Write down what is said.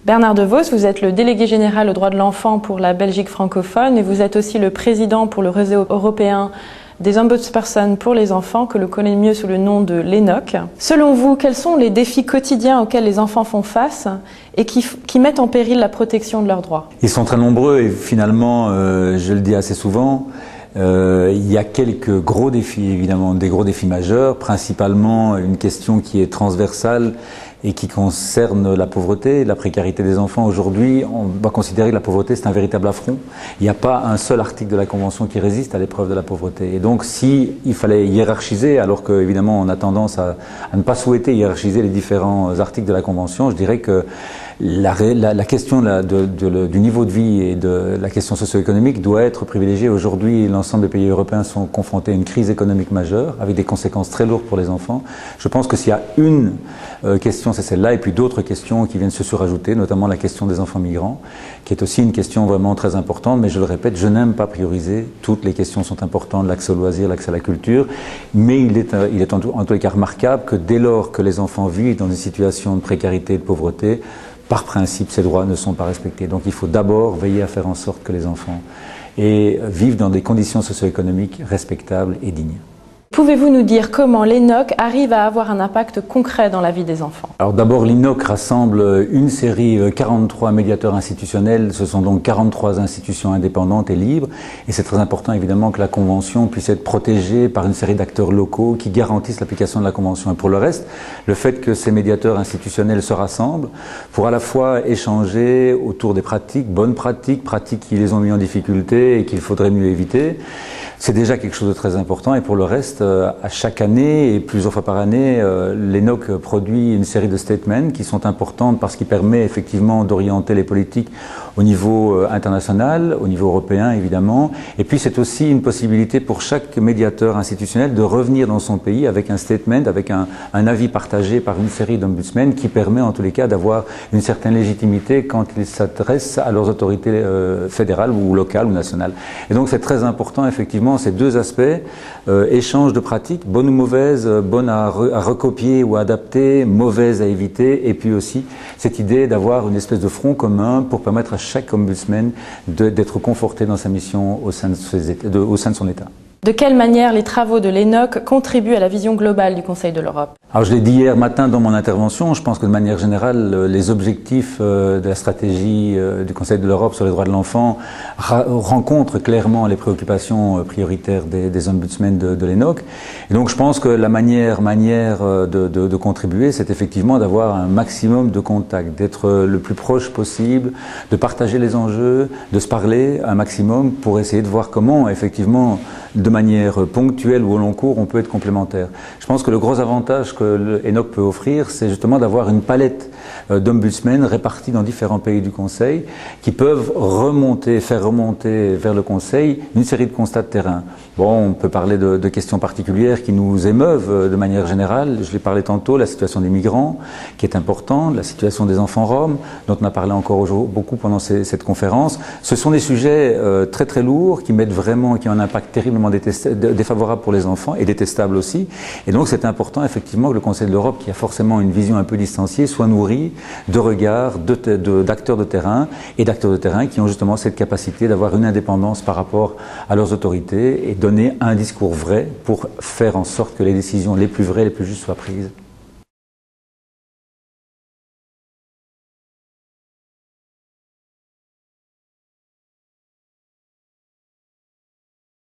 Bernard De Vos, vous êtes le délégué général aux droits de l'enfant pour la Belgique francophone et vous êtes aussi le président pour le réseau européen des ombudspersons pour les enfants, que l'on connaît mieux sous le nom de l'ENOC. Selon vous, quels sont les défis quotidiens auxquels les enfants font face et qui mettent en péril la protection de leurs droits? Ils sont très nombreux et finalement, je le dis assez souvent, il y a quelques gros défis, évidemment, des gros défis majeurs, principalement une question qui est transversale et qui concerne la pauvreté, la précarité des enfants. Aujourd'hui, on va considérer que la pauvreté, c'est un véritable affront. Il n'y a pas un seul article de la Convention qui résiste à l'épreuve de la pauvreté. Et donc, si il fallait hiérarchiser, alors qu'évidemment, on a tendance à ne pas souhaiter hiérarchiser les différents articles de la Convention, je dirais que la question du niveau de vie et de la question socio-économique doit être privilégiée. Aujourd'hui, l'ensemble des pays européens sont confrontés à une crise économique majeure, avec des conséquences très lourdes pour les enfants. Je pense que s'il y a une question, c'est celle-là, et puis d'autres questions qui viennent se surajouter, notamment la question des enfants migrants, qui est aussi une question vraiment très importante, mais je le répète, je n'aime pas prioriser. Toutes les questions sont importantes, l'accès aux loisirs, l'accès à la culture, mais il est en tous les cas remarquable que dès lors que les enfants vivent dans une situation de précarité et de pauvreté, par principe, ces droits ne sont pas respectés. Donc il faut d'abord veiller à faire en sorte que les enfants vivent dans des conditions socio-économiques respectables et dignes. Pouvez-vous nous dire comment l'ENOC arrive à avoir un impact concret dans la vie des enfants? Alors d'abord, l'ENOC rassemble une série 43 médiateurs institutionnels. Ce sont donc 43 institutions indépendantes et libres. Et c'est très important évidemment que la Convention puisse être protégée par une série d'acteurs locaux qui garantissent l'application de la Convention. Et pour le reste, le fait que ces médiateurs institutionnels se rassemblent pour à la fois échanger autour des pratiques, bonnes pratiques, pratiques qui les ont mis en difficulté et qu'il faudrait mieux éviter, c'est déjà quelque chose de très important. Et pour le reste, à chaque année et plusieurs fois par année, l'ENOC produit une série de statements qui sont importantes parce qu'ils permettent effectivement d'orienter les politiques au niveau international, au niveau européen évidemment. Et puis c'est aussi une possibilité pour chaque médiateur institutionnel de revenir dans son pays avec un statement, avec un avis partagé par une série d'ombudsmen qui permet en tous les cas d'avoir une certaine légitimité quand ils s'adressent à leurs autorités fédérales ou locales ou nationales. Et donc c'est très important effectivement ces deux aspects, échange de pratiques, bonnes ou mauvaises, bonnes à recopier ou à adapter, mauvaises à éviter, et puis aussi cette idée d'avoir une espèce de front commun pour permettre à chaque ombudsman d'être conforté dans sa mission au sein de son État. De quelle manière les travaux de l'ENOC contribuent à la vision globale du Conseil de l'Europe? Alors je l'ai dit hier matin dans mon intervention, je pense que de manière générale, les objectifs de la stratégie du Conseil de l'Europe sur les droits de l'enfant rencontrent clairement les préoccupations prioritaires des ombudsmen de l'ENOC. Et donc je pense que la manière de contribuer, c'est effectivement d'avoir un maximum de contacts, d'être le plus proche possible, de partager les enjeux, de se parler un maximum pour essayer de voir comment effectivement de manière ponctuelle ou au long cours, on peut être complémentaire. Je pense que le gros avantage que l'ENOC peut offrir, c'est justement d'avoir une palette d'ombudsmen répartis dans différents pays du Conseil qui peuvent faire remonter vers le Conseil une série de constats de terrain. Bon, on peut parler de questions particulières qui nous émeuvent de manière générale. Je l'ai parlé tantôt, la situation des migrants, qui est importante, la situation des enfants roms, dont on a parlé encore beaucoup pendant cette conférence. Ce sont des sujets très très lourds qui ont un impact terriblement défavorable pour les enfants et détestable aussi. Et donc c'est important effectivement que le Conseil de l'Europe, qui a forcément une vision un peu distanciée, soit nourri de regards d'acteurs de terrain et d'acteurs de terrain qui ont justement cette capacité d'avoir une indépendance par rapport à leurs autorités et donner un discours vrai pour faire en sorte que les décisions les plus vraies, les plus justes soient prises.